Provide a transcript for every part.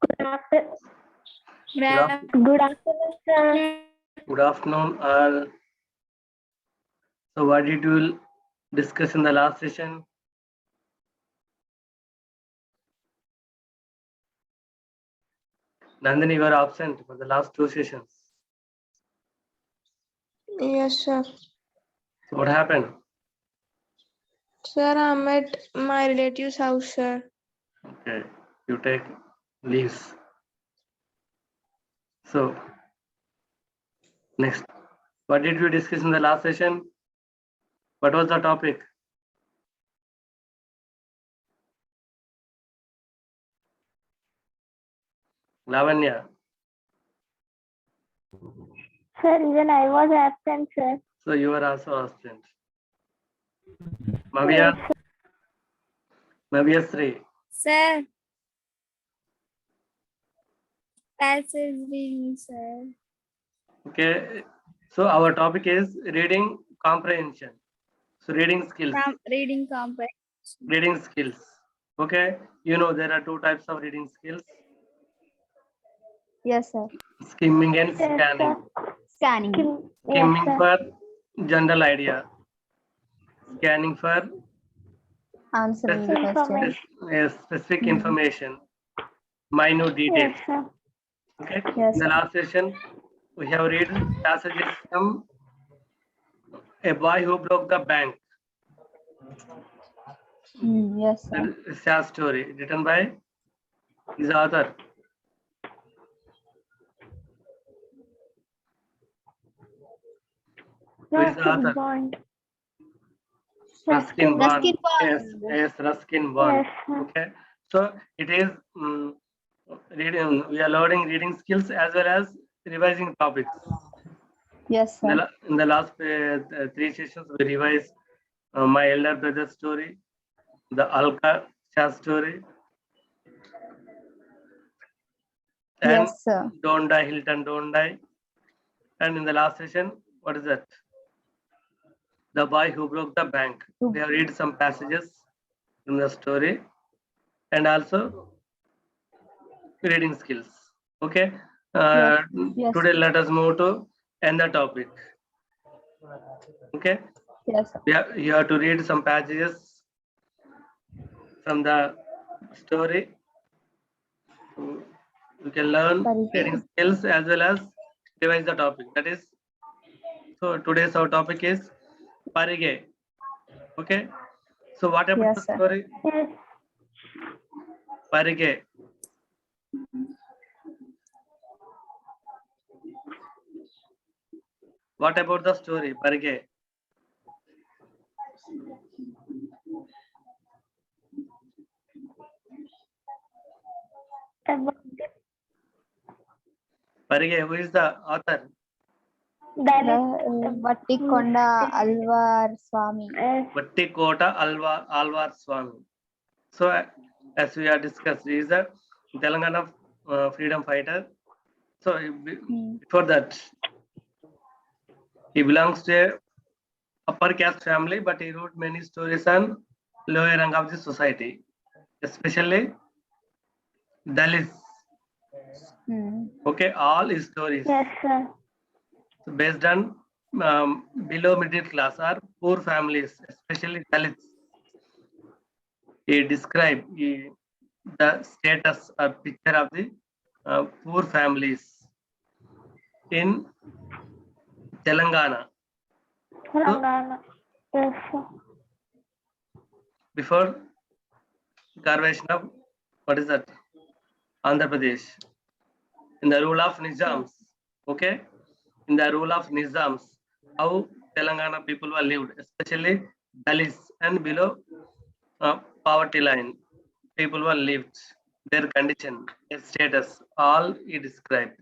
Good afternoon, sir. Good afternoon. So what did you discuss in the last session? Nandini, you were absent for the last 2 sessions. Yes, sir. So what happened? Sir, I'm at my relative's house, sir. Okay, you take leaves. So next, what did we discuss in the last session? What was the topic? Lavanya. Sir, even I was absent, sir. So you were also absent. Mavia. Mavia Sri. Sir. Passage reading, sir. Okay. So our topic is reading comprehension. So reading skills. Reading comprehension. Reading skills. Okay. You know there are 2 types of reading skills. Yes, sir. Skimming and Yes, scanning. Scanning. Skimming Yes, sir. for general idea. Scanning for Answering the question. specific information, minute details. Yes, sir. Okay. Yes, In the sir. last session, we have read passages from A Boy Who Broke the Bank. Yes, sir. That is a sad story written by his author. Who is the author? Bond. Ruskin Bond. Ruskin Bond. Yes, Ruskin Bond. Yes, sir. Okay. So it is reading. We are learning reading skills as well as revising topics. Yes, sir. In the last 3 sessions, we revised my elder brother's story, the Alka Shah story, and Yes, sir. Don't Die, Hilton, Don't Die. And in the last session, what is that? The Boy Who Broke the Bank. We have read some passages from the story and also reading skills. Okay. Yes. Today, let us move to another topic. Okay. Yes, sir. You have to read some passages from the story. You can learn reading skills as well as revise the topic. That is, so today's our topic is Parige. Okay. So what about Yes, the sir. story? Yes. Parige. What about the story, Parige? About Parige, who is the author? Vattikonda Alvar Swami. Vatti Kota Alvar Swami. So as we are discussed, he is a Telangana freedom fighter. So before that, he belongs to a upper caste family, but he wrote many stories on lower rung of the society, especially Dalits. Okay, all his stories. Yes, sir. So based on below middle class or poor families, especially Dalits. He described the status or picture of the poor families in Telangana. Telangana. Yes, sir. Before Carvation of what is that? Andhra Pradesh. In the rule of Nizams. Okay? In the rule of Nizams, how Telangana people were lived, especially Dalits and below poverty line. People were lived, their condition, their status, all he described.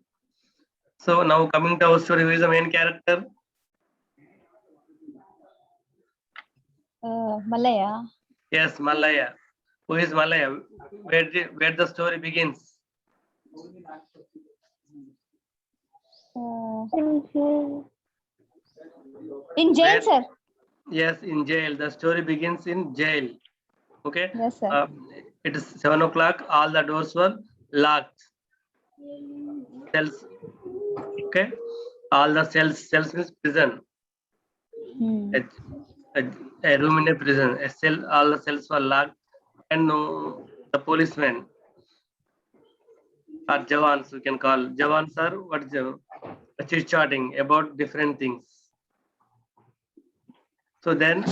So now coming to our story, who is the main character? Malaya. Yes, Malaya. Who is Malaya? Where the story begins? In jail, sir. Yes, in jail. The story begins in jail. Okay. Yes, sir. It is 7 o'clock. All the doors were locked. Cells. Okay. All the cells means prison. Hmm. A room in a prison. A cell. All the cells were locked, and the policemen or jawans, we can call jawans are what chit chatting about different things. So then,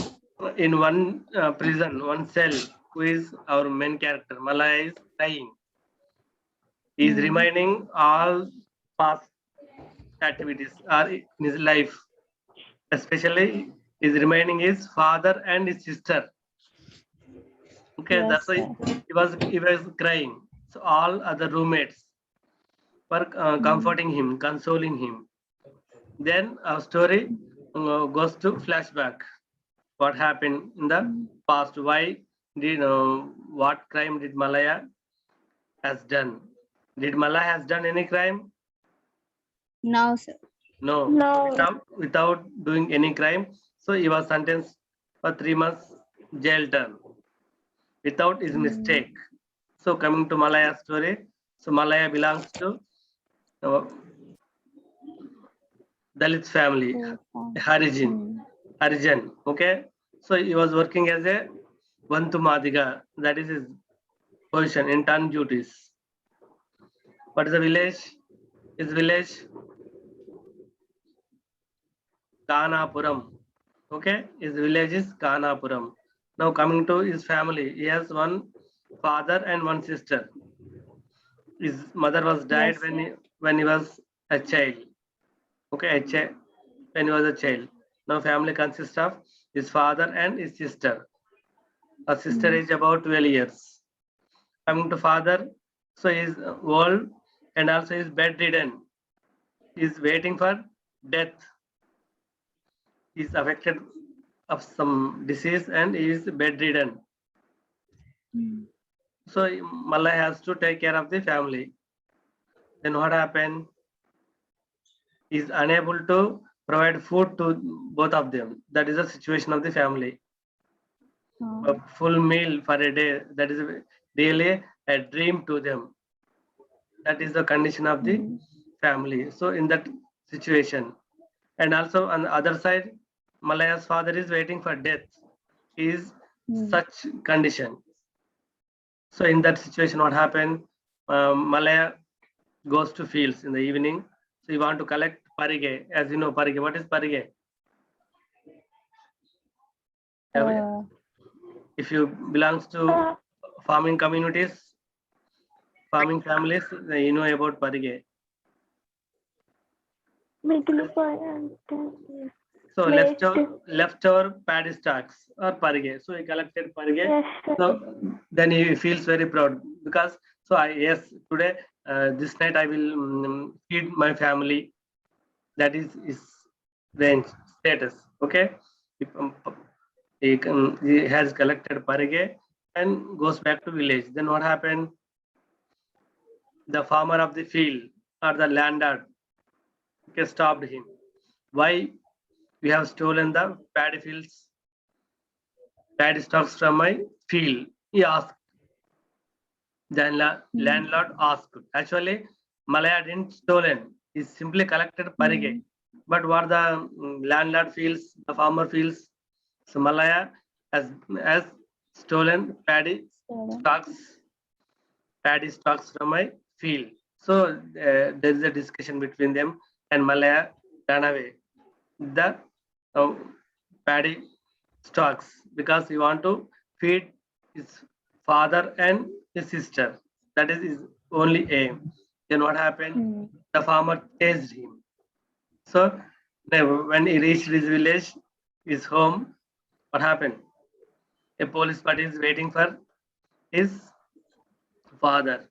in one prison, one cell, who is our main character, Malaya, is crying. He is reminding all past activities are in his life. Especially, he is reminding his father and his sister. Okay, Yes, that's why he was crying. So all other roommates were comforting him, consoling him. Then our story goes to flashback. What happened in the past? Why did what crime did Malaya has done? Did Malaya has done any crime? No, sir. No. No. Without doing any crime, so he was sentenced for 3 months jail term without his mistake. So coming to Malaya story, so Malaya belongs to Dalit family, Harijan. Okay, so he was working as a Vantu Madiga, that is his position in turn duties. What is the village? His village Kanapuram. Okay, his village is Kanapuram. Now coming to his family, he has one father and one sister. His mother was died when he was a child. Okay, when he was a child. Now family consists of his father and his sister. A sister is about 12 years. Coming to father, so he is old and also is bedridden. He is waiting for death. He is affected of some disease and he is bedridden. So Malay has to take care of the family. Then what happened? He is unable to provide food to both of them. That is the situation of the family. A full meal for a day, that is really a dream to them. That is the condition of the family. So in that situation, and also on the other side, Malaya's father is waiting for death. He is such condition. So in that situation, what happened? Malaya goes to fields in the evening. So you want to collect parige. As you know, parige. What is parige? If you belongs to farming communities, farming families, you know about parige. So leftover paddy stocks or parige. So he collected parige. Yes, So then he feels very proud because yes, today this night I will feed my family. That is his range status. Okay, he has collected parige and goes back to village. Then what happened? The farmer of the field or the landlord stopped him. Why we have stolen the paddy fields, paddy stocks from my field? He asked. Then landlord asked. Actually, Malaya didn't stolen. He simply collected parige. But what the landlord feels, the farmer feels, so Malaya has stolen paddy stocks from my field. So there is a discussion between them, and Malaya ran away the paddy stocks because he want to feed his father and his sister. That is his only aim. Then what happened? The farmer chased him. So when he reached his village, his home, what happened? A police party is waiting for his father.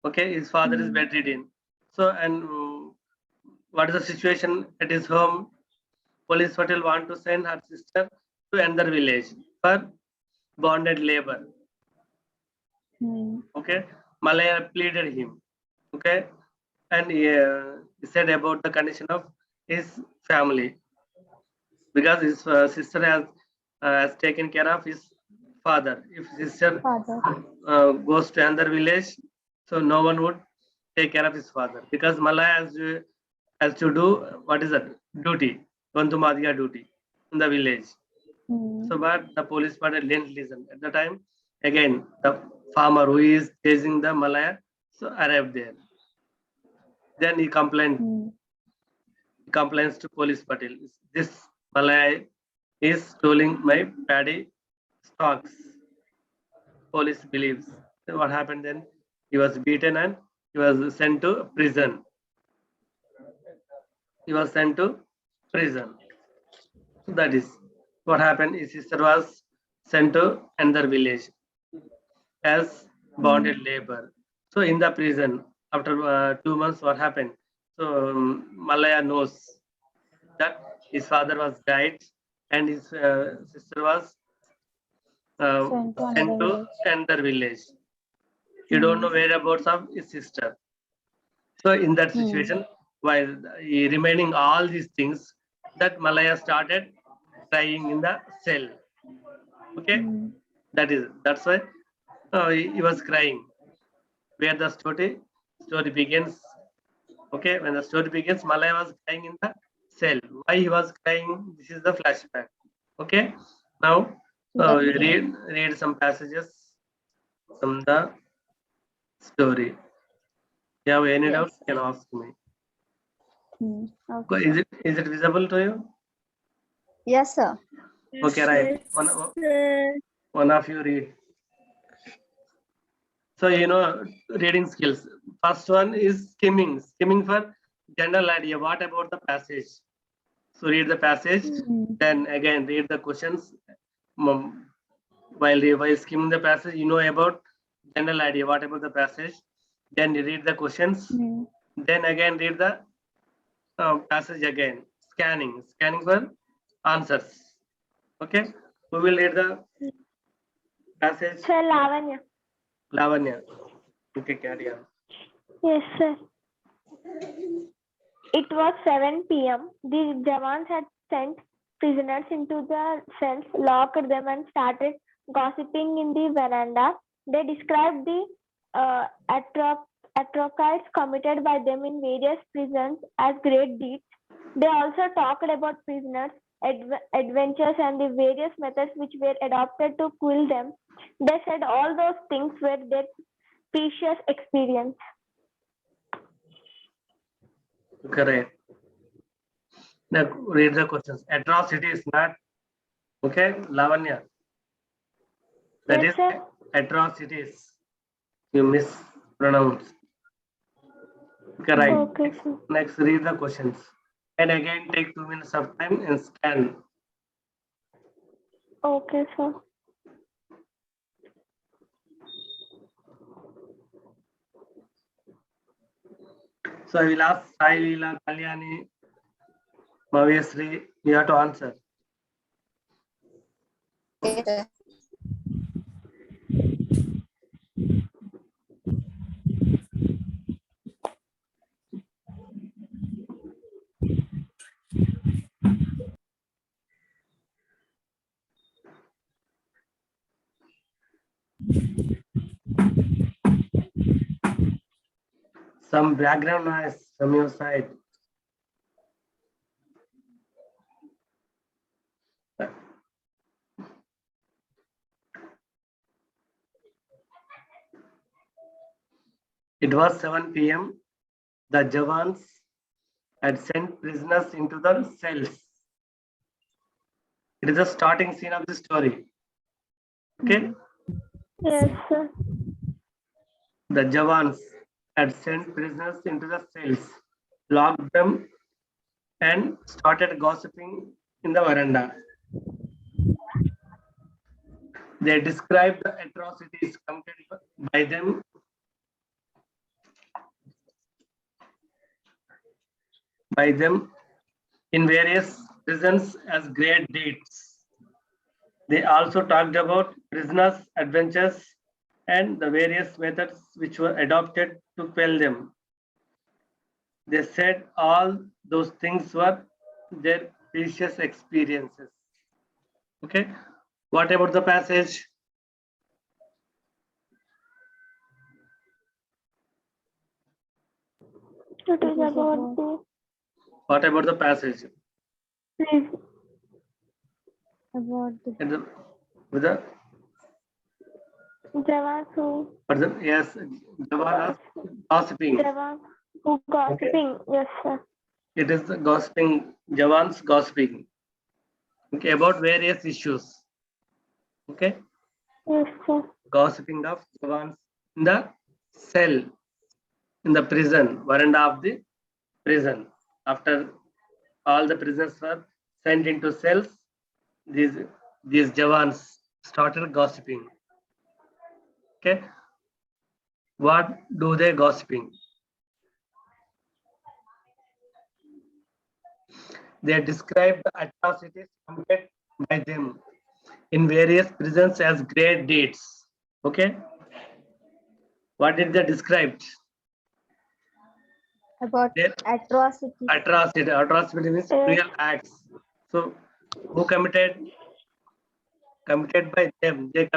Okay, his father is bedridden. So and what is the situation at his home? Police patrol want to send her sister to another village for bonded labor. Okay, Malaya pleaded him. Okay, and he said about the condition of his family because his sister has taken care of his father. If sister goes to another village, So no one would take care of his father because Malaya has to do what is that duty, Bantumadya duty in the village. So, but the police party didn't listen. At the time, again, the farmer who is chasing the Malaya so arrived there. Then he complains to police Patel. This Malaya is stealing my paddy stocks. Police believes. So what happened then? He was beaten and he was sent to prison. He was sent to prison. So that is what happened. His sister was sent to another village as bonded labor. So in the prison, after 2 months, what happened? So Malaya knows that his father was died and his sister was sent to another village. He don't know whereabouts of his sister. So in that situation, while he remaining all these things, that Malaya started crying in the cell. Okay, that's why he was crying. Where the story begins. Okay, when the story begins, Malaya was crying in the cell. Why he was crying? This is the flashback. Okay, now read some passages from the story. You have any doubts? You can ask me. Okay. Is it visible to you? Yes, sir. Okay, right. Sir. One of you read. So reading skills. First one is skimming. Skimming for general idea. What about the passage? So read the passage. Then again read the questions. While skimming the passage, you know about general idea. What about the passage? Then you read the questions. Then again read the passage again. Scanning for answers. Okay. Who will read the passage? Sir, Lavanya. Lavanya. Okay, carry on. Yes, sir. It was 7 p.m. The Jawans had sent prisoners into the cells, locked them, and started gossiping in the veranda. They described the atrocities committed by them in various prisons as great deeds. They also talked about prisoners' adventures and the various methods which were adopted to kill them. They said all those things were their precious experience. Correct. Now read the questions. Atrocity is not okay, Lavanya. That Yes, is sir. atrocities. You mispronounce. Okay, right. Okay, sir. Next, read the questions. And again, take 2 minutes of time and scan. Okay, sir. So I will ask Sai Leela, Kalyani, Mavyasri, you have to answer. Yes, sir. Some background noise from your side. It was 7 p.m. The Jawans had sent prisoners into the cells. It is the starting scene of the story. Okay? Yes, sir. The Jawans had sent prisoners into the cells, locked them, and started gossiping in the veranda. They described the atrocities committed by them in various prisons as great deeds. They also talked about prisoners' adventures and the various methods which were adopted to quell them. They said all those things were their precious experiences. Okay, what about the passage? It is about the What about the passage? please. About the And the, with the, Jawans who yes, Javanas gossiping. Jawans who gossiping. Yes, sir. It is the gossiping, Javans gossiping. Okay, about various issues. Okay, Yes, sir. gossiping of Javans in the cell, in the prison, veranda of the prison. After all the prisoners were sent into cells, these Javans started gossiping. Okay, what do they gossiping? They describe the atrocities committed by them in various prisons as great deeds. Okay, what did they describe? about Their atrocity. atrocity means cruel acts. So, who committed by them? They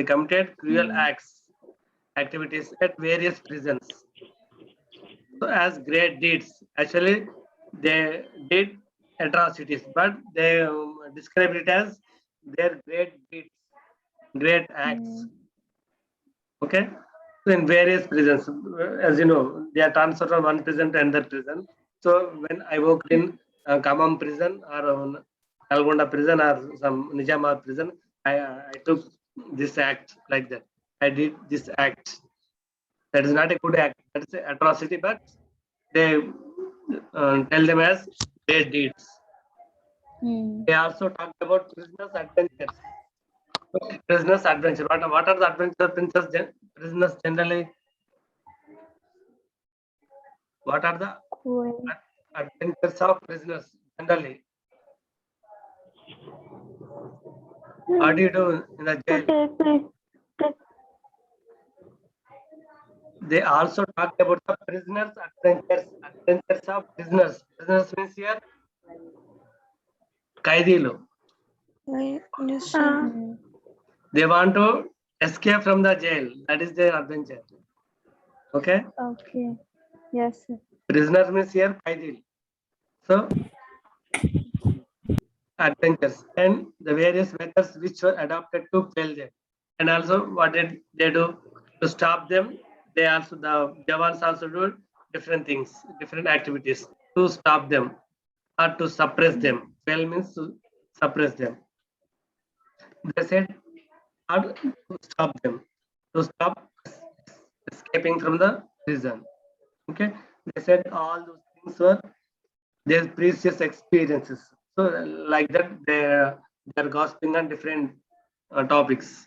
committed cruel acts, activities at various prisons. So, as great deeds, actually, they did atrocities, but they describe it as their great deeds, great acts. Okay, so in various prisons, as you know, they are transferred from one prison to another prison. So when I worked in Kamam prison or Nalgonda prison or some Nizamabad prison, I took this act like that. I did this act. That is not a good act. That is an atrocity, but they tell them as great deeds. They also talked about prisoners' adventures. Prisoners' adventure. What are the adventures prisoners generally? What are the adventures of prisoners generally? What do you do in the To jail? take please. They also talked about the prisoners' adventures of prisoners. Prisoners means here Kaidilo. Yes, sir. They want to escape from the jail. That is their adventure. Okay? Okay. Yes, sir. Prisoners means here Kaidil. So adventures and the various methods which were adopted to fail them. And also what did they do to stop them? They also, the Javans also do different things, different activities to stop them or to suppress them. Fail means to suppress them. They said how to stop them, to stop escaping from the prison. Okay, they said all those things were their precious experiences. So like that, they're gossiping on different topics,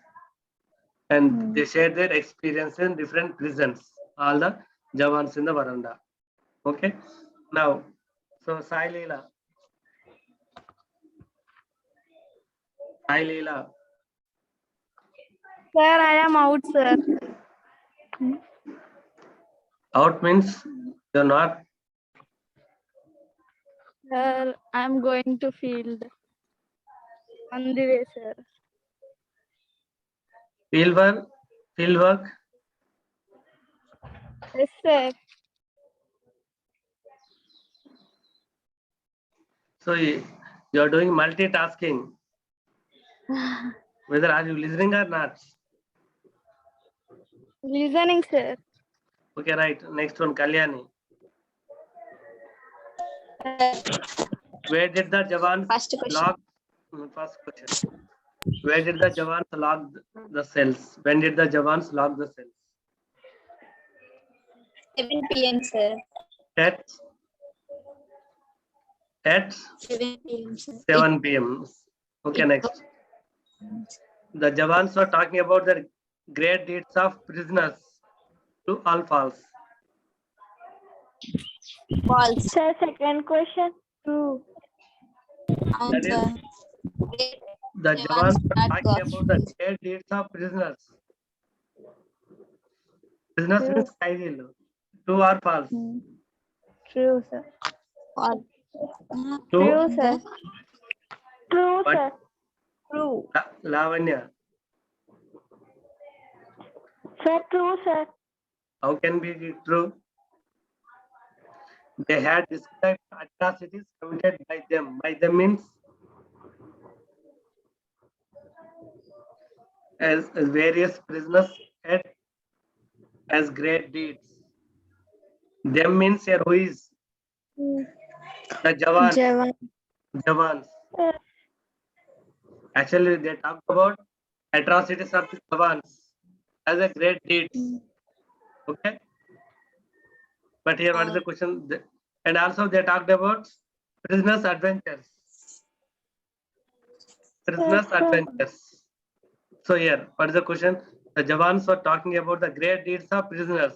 and they share their experience in different prisons. All the Javans in the veranda. Okay, now so Sai Leela. Sir, I am out, sir. Out means you're not. Sir, I am going to field. On the way, sir. Field work. Yes, sir. So you're doing multitasking. Whether are you listening or not? Listening, sir. Okay, right. Next one, Kalyani. Where did the Javans First question. lock? First question. Where did the Javans lock the cells? When did the Javans lock the cells? 7 p.m. sir. At 7 p.m. sir. 7 p.m. Okay, next. The Javans were talking about the great deeds of prisoners. True or false? False. Sir, second question. True. Answer. The Javans were not talking about the gossiping. great deeds of prisoners. Prisoners means Kaidil. True or false? True, sir. False. True. sir. True, What? sir. True. Lavanya. Sir, true, sir. How can be true? They had described atrocities committed by them. By them means as various prisoners had as great deeds. Them means here who is the Jawans. Javan. Jawans. Actually, they talked about atrocities of the Jawans as a great deeds. Okay. But here, what is the question? And also, they talked about prisoners' adventures. Prisoners' adventures. So here, what is the question? The Jawans were talking about the great deeds of prisoners.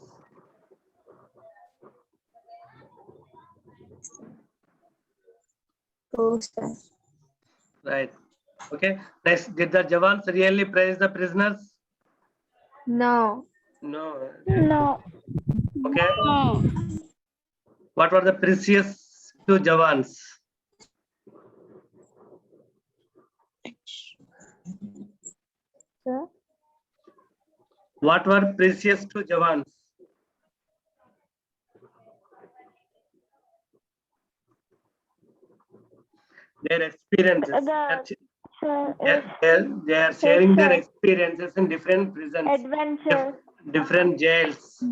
Oh, sir. Right. Okay. Next, did the Jawans really praise the prisoners? No. No. No. Okay. No. What were the precious to Jawans? Sir? What were precious to Jawans? Their experiences. Sir, They are sharing their sir. experiences in different prisons, adventure. different jails.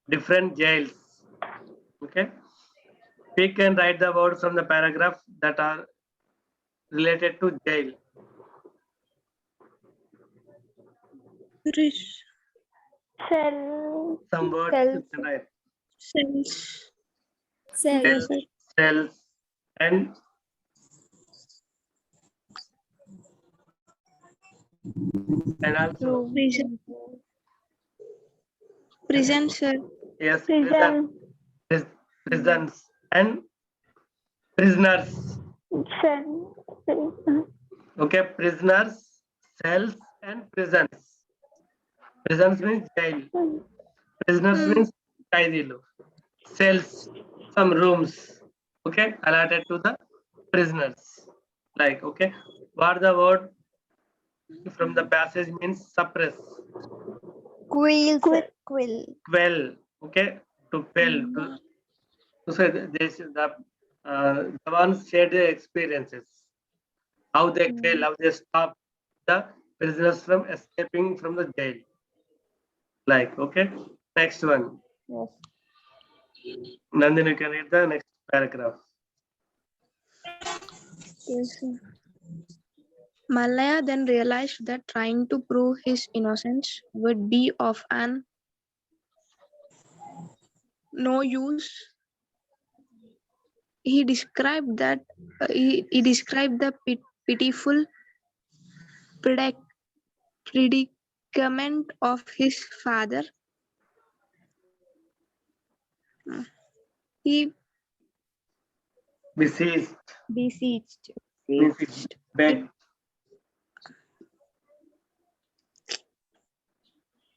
Different jails. Okay. Pick and write the words from the paragraph that are related to jail. Cell. Some words Cells. you can write. Cells. Cells, cells, and also Prison. Prison, sir. yes, Prison. prisons and prisoners. Cell. Okay, prisoners, cells, and prisons. Prisons means jail. Prisoners means kaidilu. Cells, some rooms. Okay, allotted to the prisoners. Like, okay, what the word from the passage means suppress, Quill, sir. Quill. quell. Okay, to quell. To say this the ones shared their experiences, how they quell, how they stop the prisoners from escaping from the jail. Like, okay, next one. Yes. Nandini, you can read the next paragraph. Yes, sir. Malaya then realized that trying to prove his innocence would be of an no use. He described that he described the pitiful predicament of his father. He Besieged Besieged. means he begged.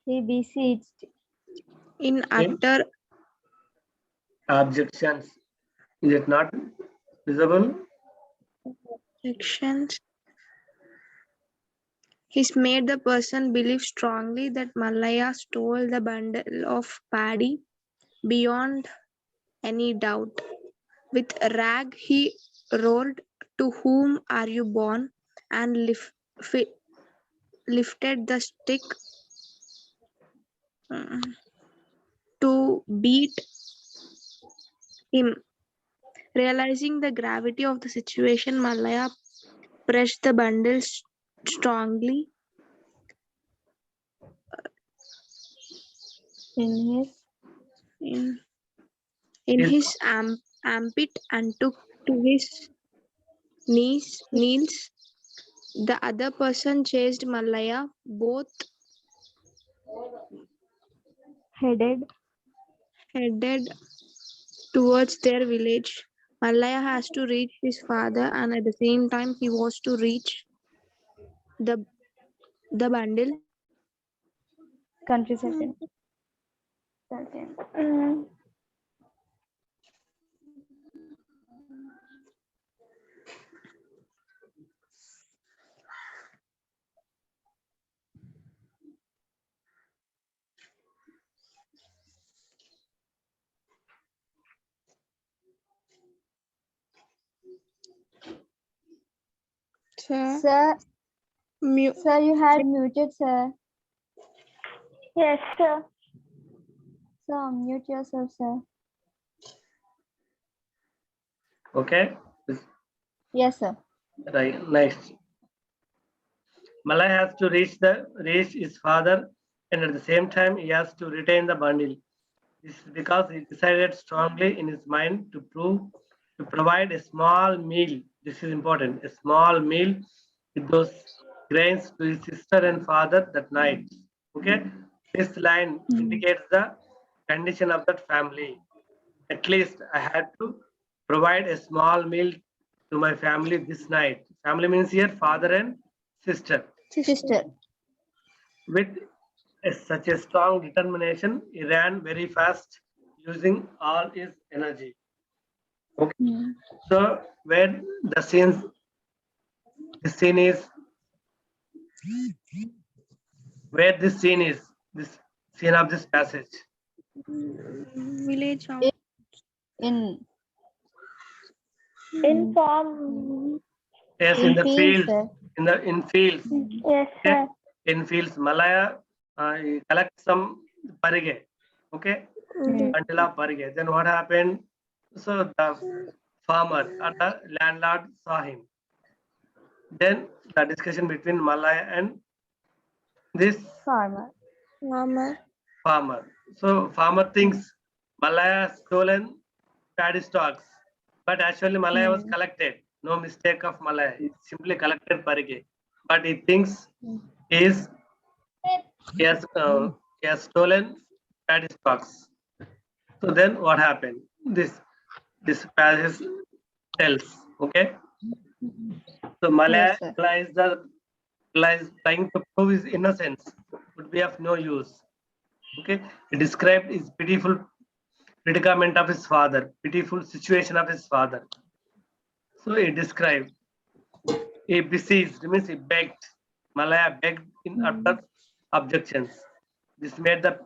He besieged. in In utter objections. Is it not visible? actions. He's made the person believe strongly that Malaya stole the bundle of paddy beyond any doubt. With a rag he roared, "To whom are you born?" and lifted the stick to beat him. Realizing the gravity of the situation, Malaya pressed the bundle strongly In in Is his armpit and took to his knees. The other person chased Malaya, both headed. headed towards their village. Malaya has to reach his father, and at the same time, he was to reach the bundle. Country second. Sir, Sir, mu- sir, you had muted, sir. Yes, sir. So unmute yourself, sir. Okay. Yes, sir. Right. Next. Malay has to reach his father, and at the same time he has to retain the bundle. This is because he decided strongly in his mind to provide a small meal. This is important. A small meal with those grains to his sister and father that night. Okay. This line indicates the condition of that family. At least I had to provide a small meal to my family this night. Family means here father and sister. Sister. With such a strong determination, he ran very fast using all his energy. Okay. So where the scene is, where this scene is, this scene of this passage. village out. In In form. Yes, in the fields, fields, sir. in fields, Yes, sir. in fields, Malaya he collects some parige. Okay, until of parige. Then what happened? So the farmer or the landlord saw him. Then the discussion between Malaya and this Farmer. Farmer. farmer. So farmer thinks Malaya stolen paddy stocks, but actually Malaya was collected. No mistake of Malaya. He simply collected parige, but he thinks he is he has stolen paddy stocks. So then what happened? This passage tells. Okay. So Malaya Yes, sir. realized trying to prove his innocence would be of no use. Okay. He described his pitiful predicament of his father, pitiful situation of his father. So he described, he beseeched, means he begged. Malaya begged in utter objections. This made the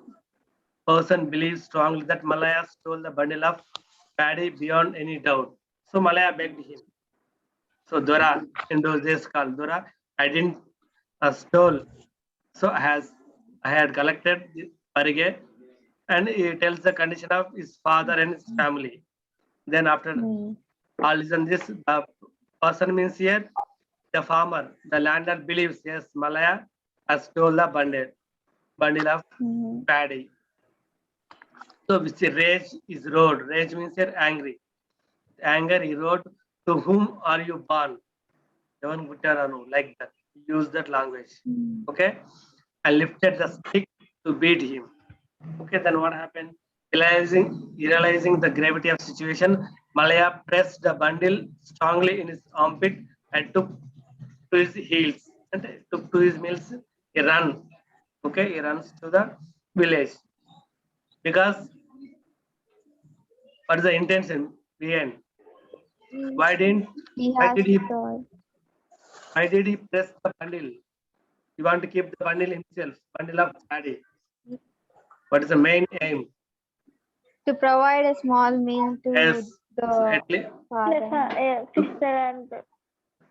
person believe strongly that Malaya stole the bundle of paddy beyond any doubt. So Malaya begged him. So Dora, in those days called Dora, I didn't stole. So I had collected the parige, and he tells the condition of his father and his family. Then after all listen this, the person means here the farmer, the landlord believes yes, Malaya has stole the bundle of paddy. So which rage is road. Rage means here angry. Anger he wrote, to whom are you born? Evan Guttaranu, like that. Use that language. Okay. I lifted the stick to beat him. Okay, then what happened? Realizing the gravity of situation, Malaya pressed the bundle strongly in his armpit and took to his heels. And took to his heels. He ran. Okay, he runs to the village. Because what is the intention behind? Why didn't He why has did he told. why did he press the bundle? He want to keep the bundle himself, bundle of paddy. What is the main aim? To provide a small meal to Yes, the at least Yes, father. sir. Sister and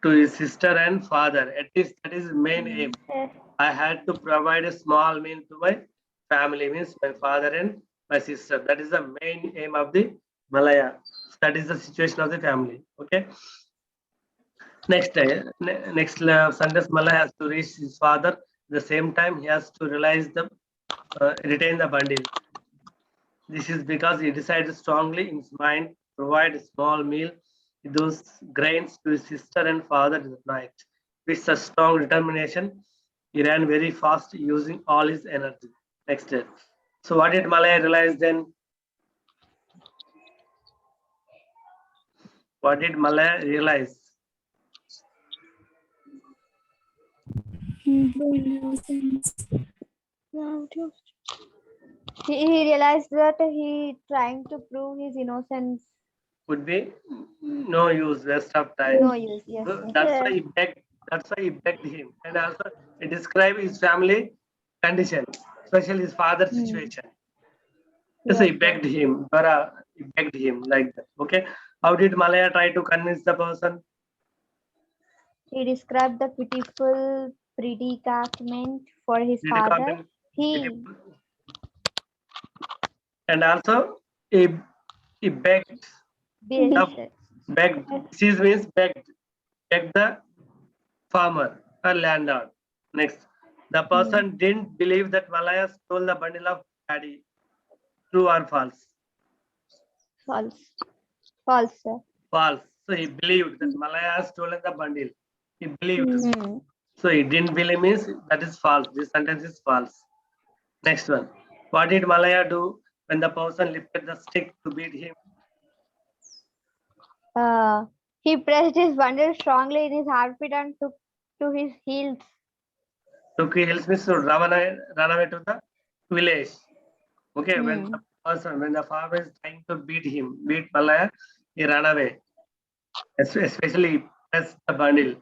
to his sister and father. At least that is main aim. yes. I had to provide a small meal to my family, means my father and my sister. That is the main aim of the Malaya. That is the situation of the family. Okay. Next, Sundays Malaya has to reach his father. At the same time, he has to retain the bundle. This is because he decided strongly in his mind to provide a small meal with those grains to his sister and father that night. With such strong determination, he ran very fast using all his energy. Next step. So what did Malaya realize then? What did Malaya realize? He realized that he trying to prove his innocence. Would be no use, waste of time. No use. Yes, So sir. that's why he begged. That's why he begged him, and also he described his family condition, especially his father's situation. Yes, he Yes, begged him. He begged him like that. Okay. How did Malaya try to convince the person? He described the pitiful predicament for his father. Predicament, He pitiful. And also he begged. begged. The begged. This means begged. Begged the farmer or landlord. Next, the person didn't believe that Malaya stole the bundle of paddy. True or false? False. False, sir. False. So he believed that Malaya has stolen the bundle. He believed. Hmm. So he didn't believe means that is false. This sentence is false. Next one. What did Malaya do when the person lifted the stick to beat him? He pressed his bundle strongly in his armpit and took to his heels. Took heels means to run away to the village. Okay, when the person, when the farmer is trying to beat Malaya, he ran away. Especially pressed the bundle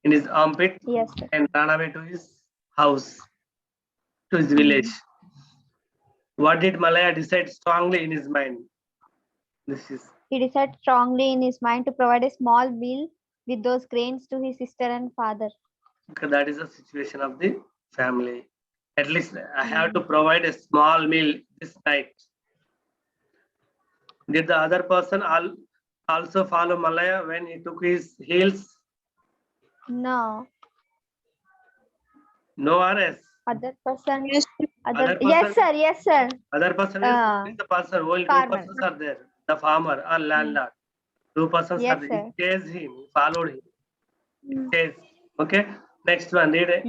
in his armpit Yes, sir. and ran away to his house, to his village. What did Malaya decide strongly in his mind? This is He decided strongly in his mind to provide a small meal with those grains to his sister and father. okay, that is the situation of the family. At least I have to provide a small meal this night. Did the other person also follow Malaya when he took his heels? No. No RS. Other person. Yes, Other Yes, person- sir. Yes, sir. Other person is the person. Only two farmer. persons are there. The farmer or landlord. Two persons Yes, are there. sir. He chased him. He followed him. He chased. Okay. Next one. Read it.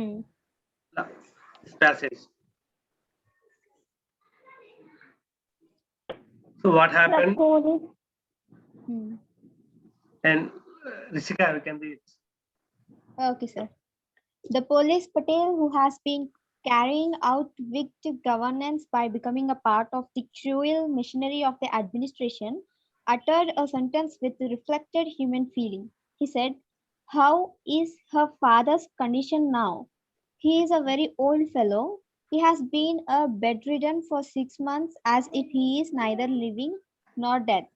This passage. So what The happened? police And Rishika, you can read. Okay, sir. The police Patel, who has been carrying out wicked governance by becoming a part of the cruel machinery of the administration, uttered a sentence with reflected human feeling. He said, "How is her father's condition now? He is a very old fellow. He has been bedridden for 6 months as if he is neither living nor dead.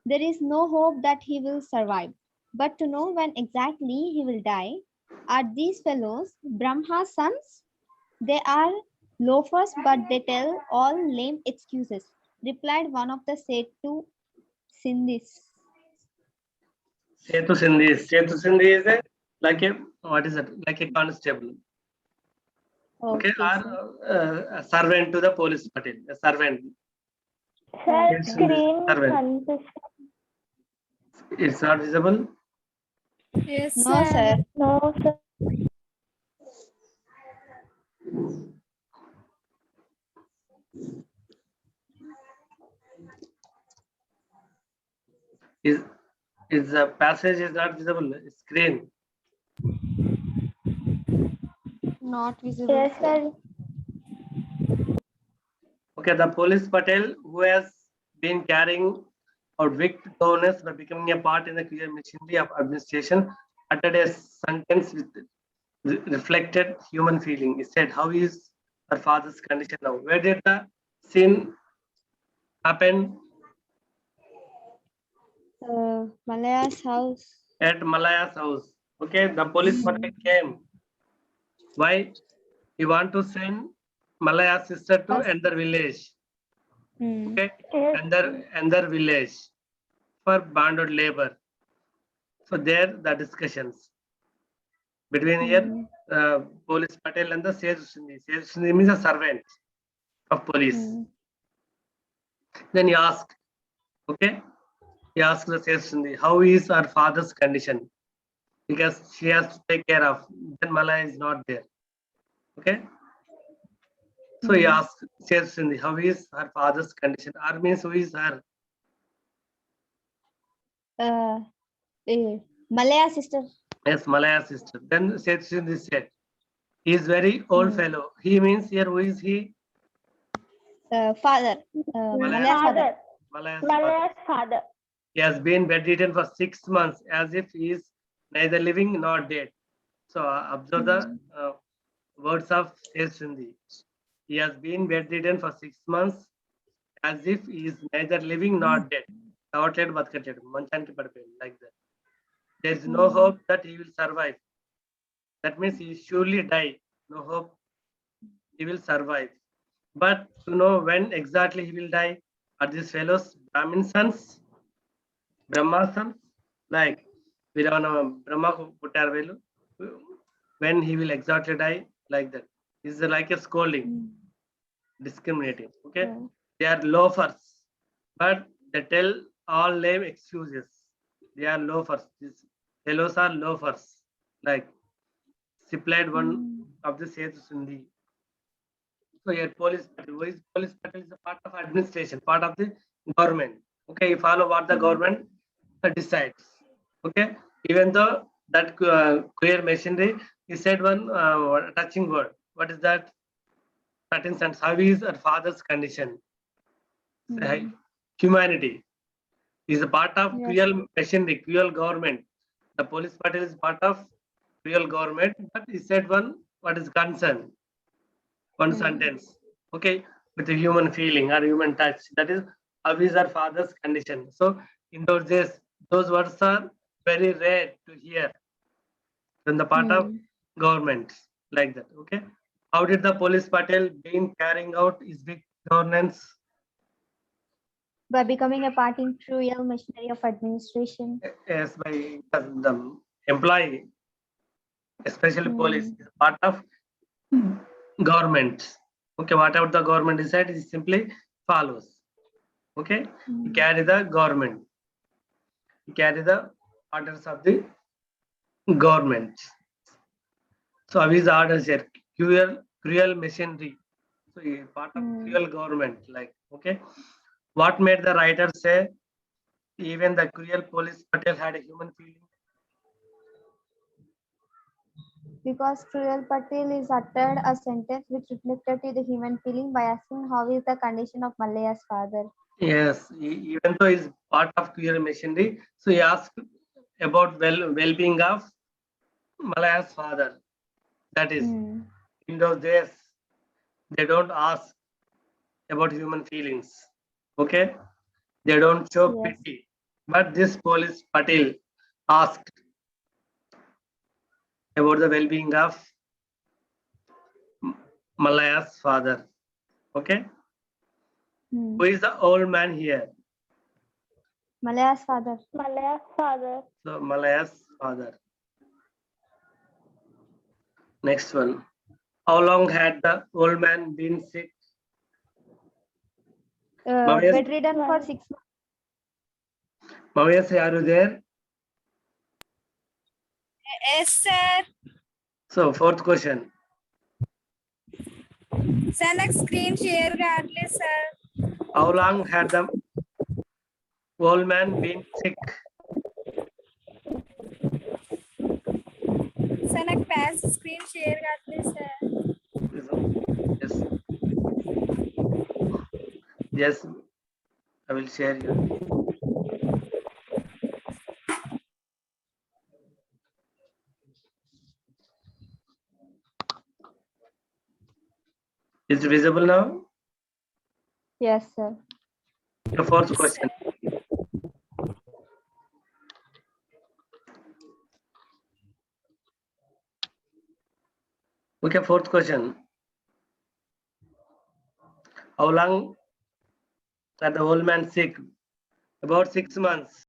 There is no hope that he will survive. But to know when exactly he will die, are these fellows Brahma's sons? They are loafers, but they tell all lame excuses," replied one of the Setu Sindhis. Setu Sindhi. Setu Sindhi is like a, what is it? Like a constable. Okay. Or a servant to the police Patel. A servant. Sir, Yes, screen servant. consist. It's not visible. Yes, No, sir. No, sir. Is the passage is not visible. Screen. Not visible. Yes, sir. Okay, the police Patel who has been carrying out wicked governance by becoming a part in the clear machinery of administration uttered a sentence with reflected human feeling. He said, "How is her father's condition now?" Where did the scene happen? Malaya's house. At Malaya's house. Okay, the police Patel came. Why? He want to send Malaya's sister to another village. Okay, Yes. another village for bonded labor. So there the discussions between here police Patel and the Seju Sindhi. Seju Sindhi means a servant of police. Then he asked, okay, he asked the Seju Sindhi, how is her father's condition? Because she has to take care of. Then Malaya is not there. Okay. So he asked Seju Sindhi, how is her father's condition? Or means who is her? Malaya sister. Yes, Malaya's sister. Then Seju Sindhi said, he is very old fellow. He means here who is he? Father. Malaya's father. Malaya's father. Malaya's father. He has been bedridden for 6 months as if he is neither living nor dead. So observe the words of Seju Sindhi. He has been bedridden for 6 months as if he is neither living nor dead. Like that. There is no hope that he will survive. That means he will surely die. No hope he will survive. But to know when exactly he will die, are these fellows Brahmin sons, Brahma sons? Like Viravana Brahma puttar velu. When he will exactly die, like that. This is like a scolding, discriminating. Okay, they are loafers, but they tell all lame excuses. They are loafers. These fellows are loafers. Like supplied one of the Setu Sindhi. So here police patrol is a part of administration, part of the government. Okay, you follow what the government decides. Okay, even though that queer machinery, he said one touching word. What is that? 13 cents. How is our father's condition? Humanity is a part of cruel machinery, cruel government. The police patrol is part of cruel government, but he said one what is concern, one sentence. Okay, with a human feeling or human touch. That is how is our father's condition. So in those days, those words are very rare to hear from the part of government like that. Okay, how did the police patrol been carrying out his big governance? By becoming a part in cruel machinery of administration. Yes, by the employee, especially police, is part of government. Okay, whatever the government decides, it simply follows. Okay, you carry the government, you carry the orders of the government. So, how is the orders here? Cruel machinery. So, part of cruel government. Like, okay, what made the writer say even the cruel police patrol had a human feeling? Because Cruel Patel is uttered a sentence which reflected to the human feeling by asking how is the condition of Malaya's father. Yes, even though he's part of queer machinery, so he asked about well-being of Malaya's father. That is, in those days, they don't ask about human feelings. Okay, they don't show pity. But this police Patel asked about the well-being of Malaya's father. Okay, who is the old man here? Malaya's father. Malaya's father. So Malaya's father. Next one. How long had the old man been sick? Bedridden for 6 months. Mavias, are you there? Yes, sir. So, fourth question. Sir, నాకు screen share కావట్లేదు, sir. How long had the old man been sick? Sir, నాకు past screen share కావట్లేదు, sir. Yes. Yes, I will share you. Is it visible now? Yes, sir. The fourth question. Okay, fourth question. How long had the old man sick? About 6 months.